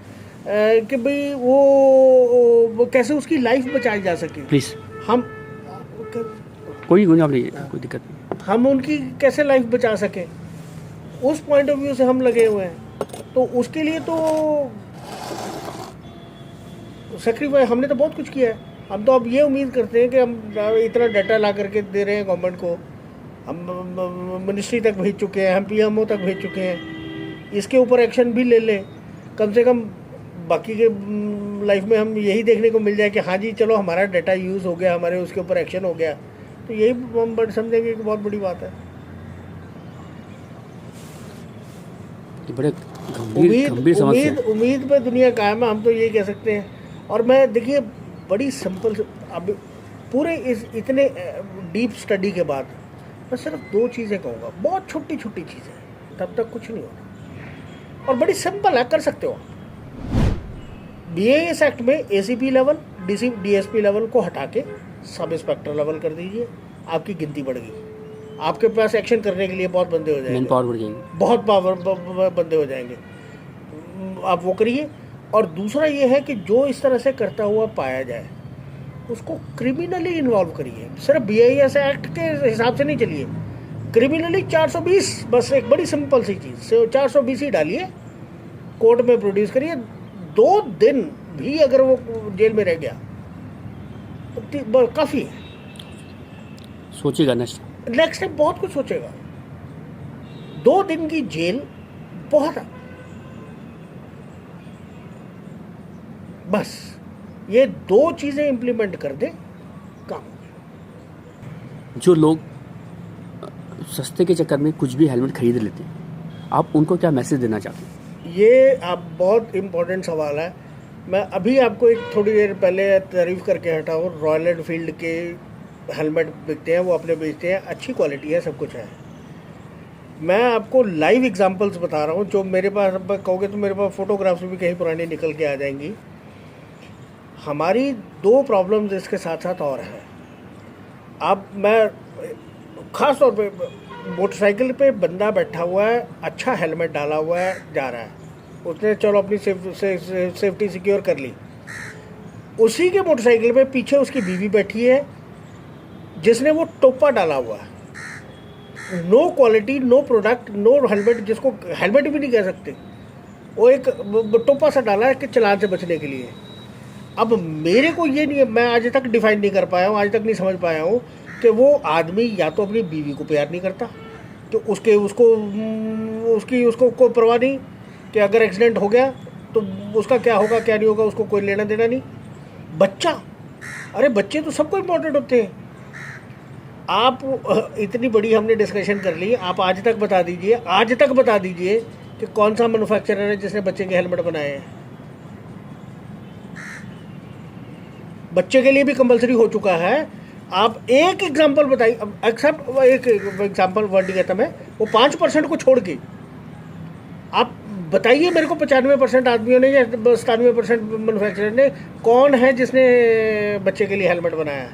कि भाई वो कैसे उसकी लाइफ बचाई जा सके। प्लीज़, हम कोई दिक्कत नहीं, हम उनकी कैसे लाइफ बचा सकें, उस पॉइंट ऑफ व्यू से हम लगे हुए हैं। तो उसके लिए तो सेक्रीफाइस हमने तो बहुत कुछ किया है। हम तो अब ये उम्मीद करते हैं कि हम इतना डाटा ला करके दे रहे हैं गवर्नमेंट को, हम मिनिस्ट्री तक भेज चुके हैं, हम पीएमओ तक भेज चुके हैं, इसके ऊपर एक्शन भी ले लें। कम से कम बाकी के लाइफ में हम यही देखने को मिल जाए कि हाँ जी चलो हमारा डाटा यूज़ हो गया, हमारे उसके ऊपर एक्शन हो गया, तो यही हम समझेंगे कि बहुत बड़ी बात है। बड़े गंभीर समस्या है। उम्मीद पे दुनिया कायम है, हम तो यही कह सकते हैं। और मैं देखिए बड़ी सिंपल, अब पूरे इस इतने डीप स्टडी के बाद मैं सिर्फ 2 चीज़ें कहूँगा, बहुत छोटी छोटी चीज़ें, तब तक कुछ नहीं होगा और बड़ी सिंपल है, कर सकते हो। BIS एक्ट में ACP लेवल, DSP लेवल को हटा के सब इंस्पेक्टर लेवल कर दीजिए, आपकी गिनती बढ़ गई, आपके पास एक्शन करने के लिए बहुत बंदे हो जाएंगे, पावर बढ़ जाएगी, बहुत पावर बंदे हो जाएंगे, आप वो करिए। और दूसरा ये है कि जो इस तरह से करता हुआ पाया जाए उसको क्रिमिनली इन्वॉल्व करिए, सिर्फ BIS एक्ट के हिसाब से नहीं चलिए, क्रिमिनली 420, बस एक बड़ी सिंपल सी चीज़, 420 ही डालिए, कोर्ट में प्रोड्यूस करिए, 2 दिन भी अगर वो जेल में रह गया तो काफ़ी है। सोचेगा नेक्स्ट। नेक्स्ट टाइम बहुत कुछ सोचेगा। 2 दिन की जेल बहुत है। बस ये 2 चीज़ें इंप्लीमेंट कर दे, काम हो गया। जो लोग सस्ते के चक्कर में कुछ भी हेलमेट खरीद लेते हैं, आप उनको क्या मैसेज देना चाहते हैं? ये आप बहुत इम्पोर्टेंट सवाल है। मैं अभी आपको एक थोड़ी देर पहले तारीफ़ करके हटा हूँ। रॉयल एनफील्ड के हेलमेट बिकते हैं, वो अपने बेचते हैं, अच्छी क्वालिटी है, सब कुछ है। मैं आपको लाइव एग्जांपल्स बता रहा हूँ जो मेरे पास, अब कहोगे तो मेरे पास फ़ोटोग्राफ्स भी कहीं पुरानी निकल के आ जाएंगी। हमारी 2 प्रॉब्लम्स इसके साथ साथ और हैं। अब मैं ख़ास तौर पे मोटरसाइकिल पे बंदा बैठा हुआ है, अच्छा हेलमेट डाला हुआ है, जा रहा है, उसने चलो अपनी सेफ्टी सिक्योर कर ली। उसी के मोटरसाइकिल पे पीछे उसकी बीवी बैठी है जिसने वो टोपा डाला हुआ है। No quality, no product, no helmet, जिसको हेलमेट भी नहीं कह सकते, वो एक टोपा सा डाला है कि चालान से बचने के लिए। अब मेरे को ये नहीं, मैं आज तक डिफाइन नहीं कर पाया हूँ, आज तक नहीं समझ पाया हूँ कि वो आदमी या तो अपनी बीवी को प्यार नहीं करता, तो उसको कोई परवाह नहीं कि अगर एक्सीडेंट हो गया तो उसका क्या होगा क्या नहीं होगा, उसको कोई लेना देना नहीं। बच्चा, अरे बच्चे तो सबको इम्पोर्टेंट होते हैं। आप इतनी बड़ी हमने डिस्कशन कर ली, आप आज तक बता दीजिए कि कौन सा मैन्युफैक्चरर है जिसने बच्चे के हेलमेट बनाए हैं। बच्चे के लिए भी कंपलसरी हो चुका है। आप एक एग्जांपल बताइए, एक्सेप्ट एक एग्जांपल वर्ड नहीं कहता मैं, वो 5% को छोड़ के आप बताइए मेरे को 95% आदमियों ने या 97% मैन्युफैक्चरर ने कौन है जिसने बच्चे के लिए हेलमेट बनाया है।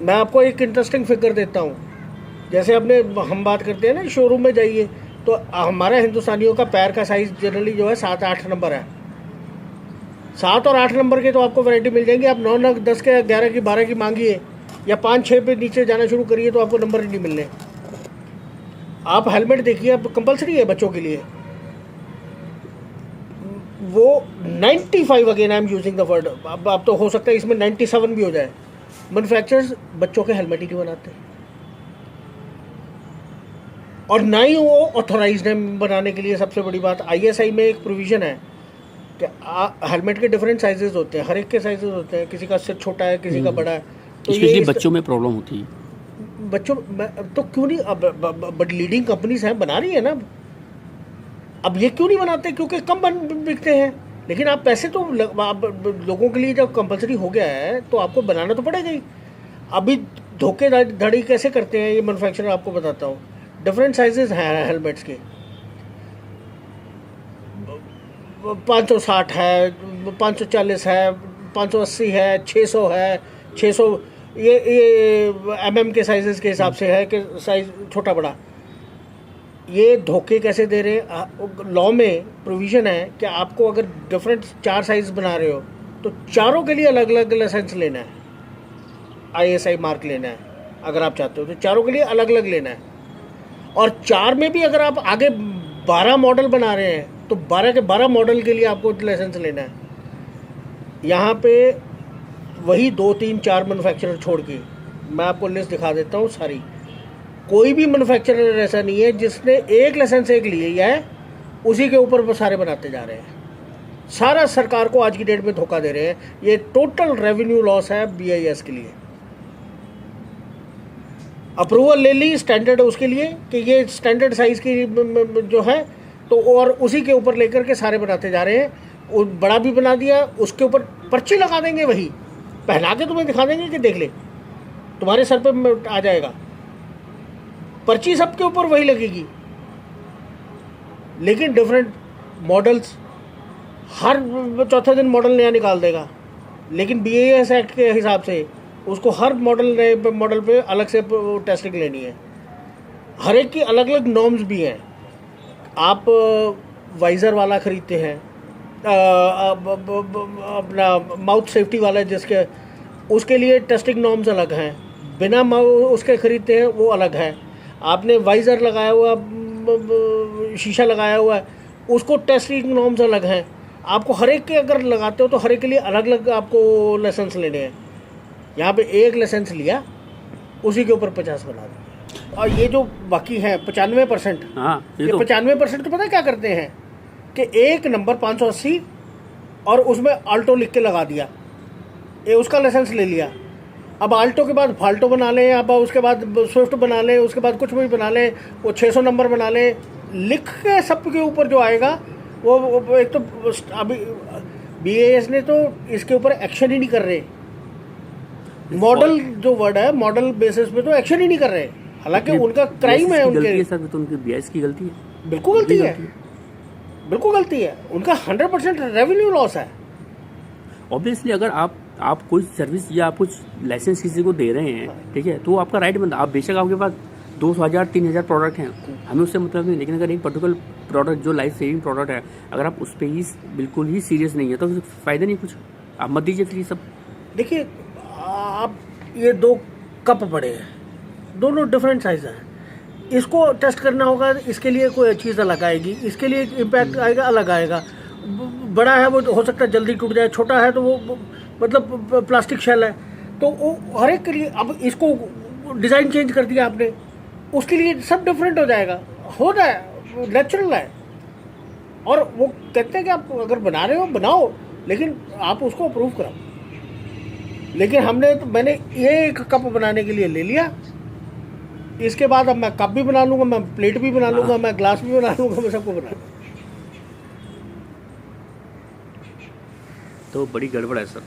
मैं आपको एक इंटरेस्टिंग फिगर देता हूँ। जैसे अपने हम बात करते हैं ना, शोरूम में जाइए तो हमारा हिंदुस्तानियों का पैर का साइज़ जनरली जो है 7-8 नंबर है। 7 और 8 नंबर के तो आपको वैरायटी मिल जाएंगी। आप 9, 10 के, 11 की, 12 की मांगिए या 5-6 पे नीचे जाना शुरू करिए तो आपको नंबर ही नहीं मिलने। आप हेलमेट देखिए, अब कंपलसरी है बच्चों के लिए। वो 95, again I am using the word, अब तो हो सकता है इसमें 97 भी हो जाए। मैन्युफैक्चरर्स बच्चों के हेलमेट ही नहीं बनाते और ना ही वो ऑथोराइज्ड है बनाने के लिए। सबसे बड़ी बात, ISI में एक प्रोविज़न है कि हेलमेट के डिफरेंट साइजेस होते हैं, हर एक के साइजेस होते हैं, किसी का सिर छोटा है, किसी का बड़ा है। तो स्पेशली बच्चों में प्रॉब्लम होती है। बच्चों तो क्यों नहीं, अब बट लीडिंग कंपनीज हैं, बना रही है ना। अब ये क्यों नहीं बनाते? क्योंकि कम बिकते हैं। लेकिन आप पैसे तो आप लोगों के लिए जब कंपलसरी हो गया है तो आपको बनाना तो पड़ेगा ही। अभी धोखेधड़ी कैसे करते हैं ये मैन्युफैक्चरर, आपको बताता हूँ। डिफरेंट साइजेस हैं हेलमेट्स के, 560 है, 540 है, 580 है, 600 है, 600 ये MM के साइजेस के हिसाब से है कि साइज छोटा बड़ा। ये धोखे कैसे दे रहे हैं? लॉ में प्रोविज़न है कि आपको अगर डिफरेंट 4 साइज बना रहे हो तो चारों के लिए अलग अलग लाइसेंस लेना है, ISI मार्क लेना है। अगर आप चाहते हो तो चारों के लिए अलग अलग लेना है। और 4 में भी अगर आप आगे 12 मॉडल बना रहे हैं तो 12 के 12 मॉडल के लिए आपको लाइसेंस लेना है। यहाँ पे वही 2, 3, 4 मैन्युफैक्चरर छोड़ के मैं आपको लिस्ट दिखा देता हूँ सारी। कोई भी मैन्युफैक्चरर ऐसा नहीं है जिसने एक लाइसेंस एक लिया है, उसी के ऊपर वो सारे बनाते जा रहे हैं। सारा सरकार को आज की डेट में धोखा दे रहे हैं। ये टोटल रेवेन्यू लॉस है BIS के लिए। अप्रूवल ले ली स्टैंडर्ड उसके लिए कि ये स्टैंडर्ड साइज़ की जो है, तो और उसी के ऊपर लेकर के सारे बनाते जा रहे हैं। वो बड़ा भी बना दिया, उसके ऊपर पर्ची लगा देंगे, वही पहना के तुम्हें दिखा देंगे कि देख ले, तुम्हारे सर पे आ जाएगा। पर्ची सबके ऊपर वही लगेगी, लेकिन डिफरेंट मॉडल्स, हर चौथे दिन मॉडल नया निकाल देगा। लेकिन BIS एक्ट के हिसाब से उसको हर मॉडल पे अलग से टेस्टिंग लेनी है। हर एक की अलग अलग नॉर्म्स भी हैं। आप वाइज़र वाला ख़रीदते हैं, अपना माउथ सेफ्टी वाला जिसके, उसके लिए टेस्टिंग नॉर्म्स अलग हैं। बिना उसके ख़रीदते हैं वो अलग है। आपने वाइज़र लगाया हुआ, शीशा लगाया हुआ है, उसको टेस्टिंग नॉर्म्स अलग हैं। आपको हर एक के अगर लगाते हो तो हर एक के लिए अलग अलग आपको लाइसेंस लेने हैं। यहाँ पे एक लाइसेंस लिया, उसी के ऊपर 50 बना दिया। और ये जो बाकी हैं 95%, हाँ ये 95% तो पता है क्या करते हैं कि एक नंबर 580 और उसमें आल्टो लिख के लगा दिया, ये उसका लाइसेंस ले लिया। अब आल्टो के बाद फाल्टो बना लें, अब उसके बाद स्विफ्ट बना लें, उसके बाद कुछ भी बना लें, वो 600 नंबर बना लें, लिख के सब के ऊपर जो आएगा वो एक तो अभी BIS ने तो इसके ऊपर एक्शन ही नहीं कर रहे। मॉडल जो वर्ड है, मॉडल बेसिस पे तो एक्शन ही नहीं कर रहे, हालांकि उनका क्राइम है। उनके सर तो उनकी BIS की गलती है, बिल्कुल गलती है, बिल्कुल गलती है। उनका 100% रेवेन्यू लॉस है। ऑब्वियसली अगर आप कोई सर्विस या आप कुछ लाइसेंस किसी को दे रहे हैं, ठीक है, तो आपका राइट बनता है। आप बेशक आपके पास 200,000 3,000 प्रोडक्ट हैं, हमें उससे मतलब नहीं, लेकिन अगर एक पर्टिकुलर प्रोडक्ट जो लाइफ सेविंग प्रोडक्ट है, अगर आप उस पर ही बिल्कुल ही सीरियस नहीं है तो फ़ायदा नहीं कुछ, आप मत दीजिए फ्री सब। देखिए आप ये 2 कप बड़े हैं, दोनों डिफरेंट साइज हैं, इसको टेस्ट करना होगा, इसके लिए कोई चीज़ अलग आएगी, इसके लिए इम्पैक्ट आएगा अलग आएगा। बड़ा है वो हो सकता है जल्दी टूट जाए, छोटा है तो वो मतलब प्लास्टिक शेल है, तो वो हर एक के लिए। अब इसको डिज़ाइन चेंज कर दिया आपने, उसके लिए सब डिफरेंट हो जाएगा, होता है, नेचुरल है। और वो कहते हैं कि आप अगर बना रहे हो बनाओ, लेकिन आप उसको अप्रूव कराओ। लेकिन मैंने ये एक कप बनाने के लिए ले लिया, इसके बाद अब मैं कप भी बना लूँगा, मैं प्लेट भी बना लूँगा, मैं ग्लास भी बना लूँगा, मैं सबको बना लूँगा। तो बड़ी गड़बड़ है सर।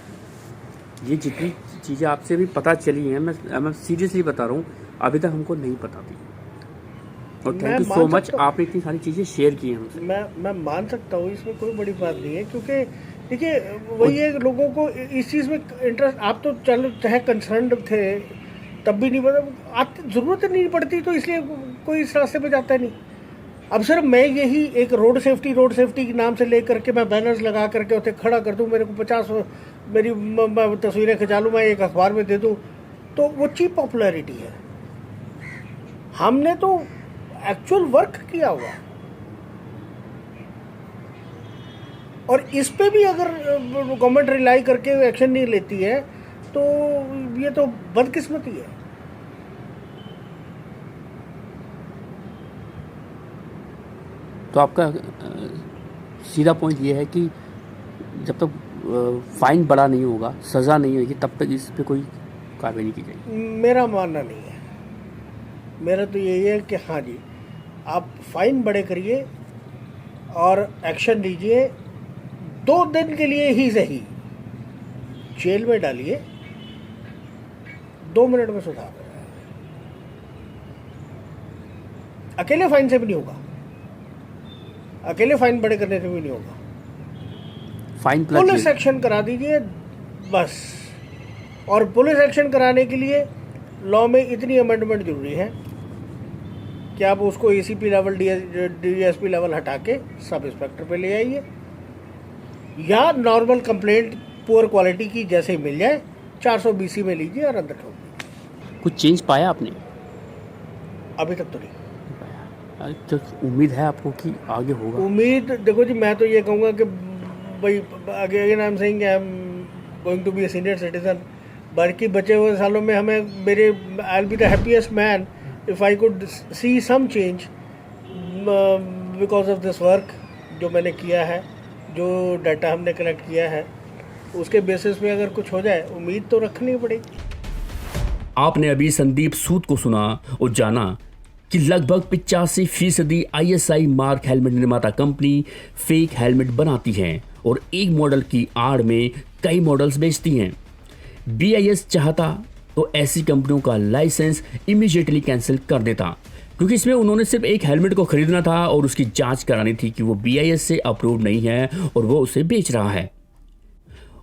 ये जितनी चीज़ें आपसे भी पता चली हैं, मैं सीरियसली बता रहा हूँ, अभी तक हमको नहीं पता थी। और थैंक यू सो मच, आपने इतनी सारी चीज़ें शेयर की हैं हमसे। मैं मान सकता हूँ, इसमें कोई बड़ी बात नहीं है, क्योंकि देखिए वही है, लोगों को इस चीज़ में इंटरेस्ट। आप तो चलो चाहे कंसर्न थे तब भी नहीं, मतलब ज़रूरत नहीं पड़ती तो इसलिए कोई इस रास्ते पे जाता नहीं। अब सिर्फ मैं यही एक रोड सेफ्टी के नाम से ले करके मैं बैनर्स लगा करके उसे खड़ा कर दूं, मेरे को 50 मेरी तस्वीरें खिंचा लूँ, मैं एक अखबार में दे दूं, तो वो चीप पॉपुलैरिटी है। हमने तो एक्चुअल वर्क किया हुआ, और इस पे भी अगर गवर्नमेंट रिलाई करके एक्शन नहीं लेती है तो ये तो बदकिस्मती है। तो आपका सीधा पॉइंट ये है कि जब तक फाइन बड़ा नहीं होगा, सज़ा नहीं होगी, तब तक इस पे कोई कार्रवाई नहीं की जाएगी। मेरा मानना नहीं है, मेरा तो यही है कि हाँ जी, आप फाइन बड़े करिए और एक्शन लीजिए, 2 दिन के लिए ही सही, जेल में डालिए, 2 मिनट में सुधार हो जाएगा। अकेले फाइन से भी नहीं होगा, अकेले फाइन बड़े करने से भी नहीं होगा। फाइन प्लस पुलिस एक्शन करा दीजिए बस। और पुलिस एक्शन कराने के लिए लॉ में इतनी अमेंडमेंट जरूरी है कि आप उसको ACP लेवल DSP लेवल हटा के सब इंस्पेक्टर पे ले आइए, या नॉर्मल कंप्लेंट पुअर क्वालिटी की जैसे ही मिल जाए 400 BC में लीजिए और अंदर ठोक दीजिए। कुछ चेंज पाया आपने? अभी तक तो नहीं। तो उम्मीद है आपको कि आगे होगा? उम्मीद देखो जी, मैं तो ये कहूँगा कि भाई again I am saying I am going to be a senior citizen. बाकी बचे हुए सालों में I will be the happiest man if I could see some change because of this work जो मैंने किया है, जो डाटा हमने कलेक्ट किया है, उसके बेसिस पे अगर कुछ हो जाए, उम्मीद तो रखनी पड़ेगी। आपने अभी संदीप सूद को सुना और जाना कि लगभग 85% ISI मार्क हेलमेट निर्माता कंपनी फेक हेलमेट बनाती हैं और एक मॉडल की आड़ में कई मॉडल्स बेचती हैं। BIS चाहता तो ऐसी कंपनियों का लाइसेंस इमीडिएटली कैंसिल कर देता, क्योंकि इसमें उन्होंने सिर्फ एक हेलमेट को खरीदना था और उसकी जांच करानी थी कि वो BIS से अप्रूव नहीं है और वो उसे बेच रहा है।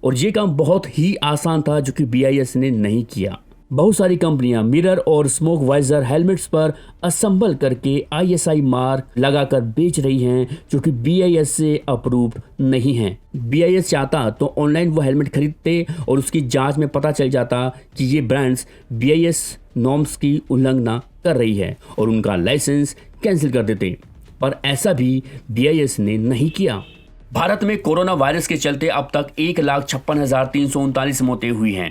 और ये काम बहुत ही आसान था जो कि BIS ने नहीं किया। बहुत सारी कंपनियां मिरर और स्मोक वाइजर हेलमेट्स पर असेंबल करके ISI मार्क लगाकर बेच रही हैं जो कि BIS से अप्रूव्ड नहीं है। BIS चाहता तो ऑनलाइन वो हेलमेट खरीदते और उसकी जांच में पता चल जाता कि ये ब्रांड्स BIS नॉर्म्स की उल्लंघना कर रही है और उनका लाइसेंस कैंसिल कर देते, पर ऐसा भी BIS ने नहीं किया। भारत में कोरोना वायरस के चलते अब तक 1,56,339 मौतें हुई हैं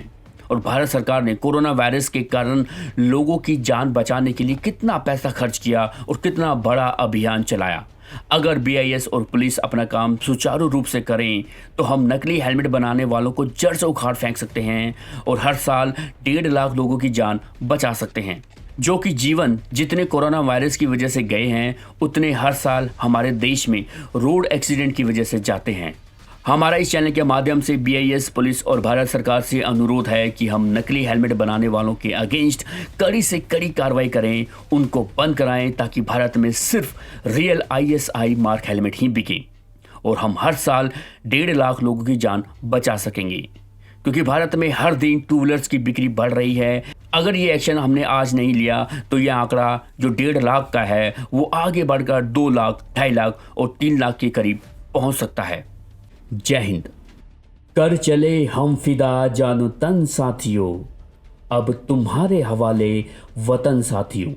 और भारत सरकार ने कोरोना वायरस के कारण लोगों की जान बचाने के लिए कितना पैसा खर्च किया और कितना बड़ा अभियान चलाया। अगर BIS और पुलिस अपना काम सुचारू रूप से करें तो हम नकली हेलमेट बनाने वालों को जड़ से उखाड़ फेंक सकते हैं और हर साल 1.5 लाख लोगों की जान बचा सकते हैं, जो कि जीवन जितने कोरोना वायरस की वजह से गए हैं उतने हर साल हमारे देश में रोड एक्सीडेंट की वजह से जाते हैं। हमारा इस चैनल के माध्यम से BIS, पुलिस और भारत सरकार से अनुरोध है कि हम नकली हेलमेट बनाने वालों के अगेंस्ट कड़ी से कड़ी कार्रवाई करें, उनको बंद कराएं ताकि भारत में सिर्फ रियल ISI मार्क हेलमेट ही बिके और हम हर साल 1.5 लाख लोगों की जान बचा सकेंगे, क्योंकि भारत में हर दिन 2 व्हीलर्स की बिक्री बढ़ रही है। अगर ये एक्शन हमने आज नहीं लिया तो यह आंकड़ा जो 1.5 लाख का है वो आगे बढ़कर 2 लाख, 2.5 लाख और 3 लाख के करीब पहुंच सकता है। जय हिंद। कर चले हम फिदा जानो तन साथियों, अब तुम्हारे हवाले वतन साथियों।